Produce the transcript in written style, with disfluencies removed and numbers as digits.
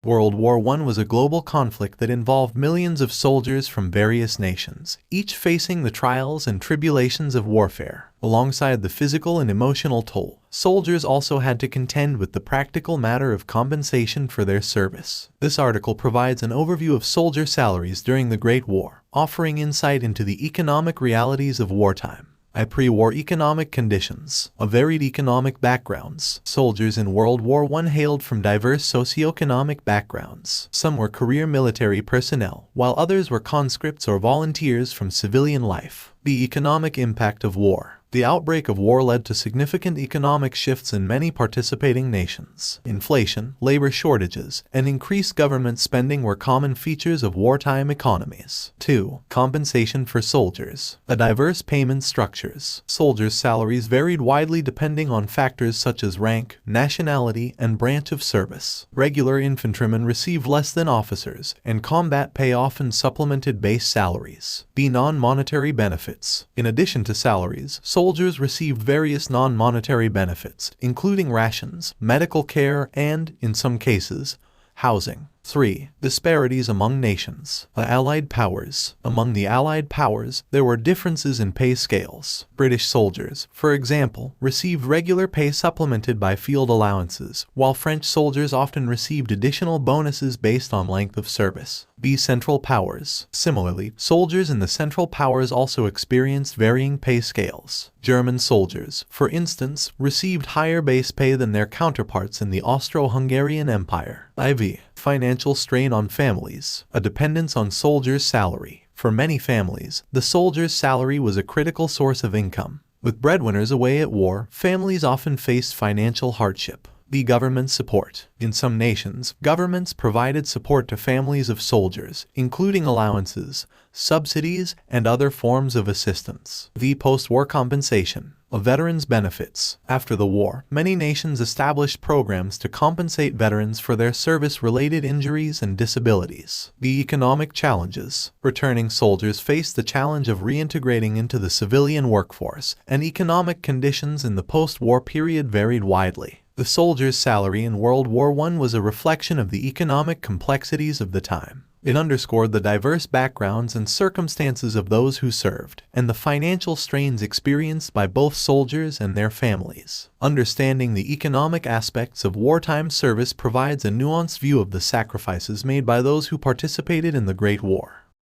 World War I was a global conflict that involved millions of soldiers from various nations, each facing the trials and tribulations of warfare. Alongside the physical and emotional toll, soldiers also had to contend with the practical matter of compensation for their service. This article provides an overview of soldier salaries during the Great War, offering insight into the economic realities of wartime. Pre-war economic conditions. Varied economic backgrounds. Soldiers in World War I hailed from diverse socioeconomic backgrounds. Some were career military personnel, while others were conscripts or volunteers from civilian life. The economic impact of war. The outbreak of war led to significant economic shifts in many participating nations. Inflation, labor shortages, and increased government spending were common features of wartime economies. 2. Compensation for soldiers. Diverse payment structures. Soldiers' salaries varied widely depending on factors such as rank, nationality, and branch of service. Regular infantrymen received less than officers, and combat pay often supplemented base salaries. Non-monetary benefits. In addition to salaries, soldiers received various non-monetary benefits, including rations, medical care, and, in some cases, housing. 3. Disparities among nations. Allied powers. Among the Allied powers, there were differences in pay scales. British soldiers, for example, received regular pay supplemented by field allowances, while French soldiers often received additional bonuses based on length of service. Central powers. Similarly, soldiers in the Central powers also experienced varying pay scales. German soldiers, for instance, received higher base pay than their counterparts in the Austro-Hungarian Empire. Financial strain on families. A dependence on soldiers' salary. For many families, the soldier's salary was a critical source of income. With breadwinners away at war, families often faced financial hardship. Government support. In some nations, governments provided support to families of soldiers, including allowances, subsidies, and other forms of assistance. Post-war compensation. Veterans' benefits. After the war, many nations established programs to compensate veterans for their service-related injuries and disabilities. Economic challenges. Returning soldiers faced the challenge of reintegrating into the civilian workforce, and economic conditions in the post-war period varied widely. The soldier's salary in World War I was a reflection of the economic complexities of the time. It underscored the diverse backgrounds and circumstances of those who served, and the financial strains experienced by both soldiers and their families. Understanding the economic aspects of wartime service provides a nuanced view of the sacrifices made by those who participated in the Great War.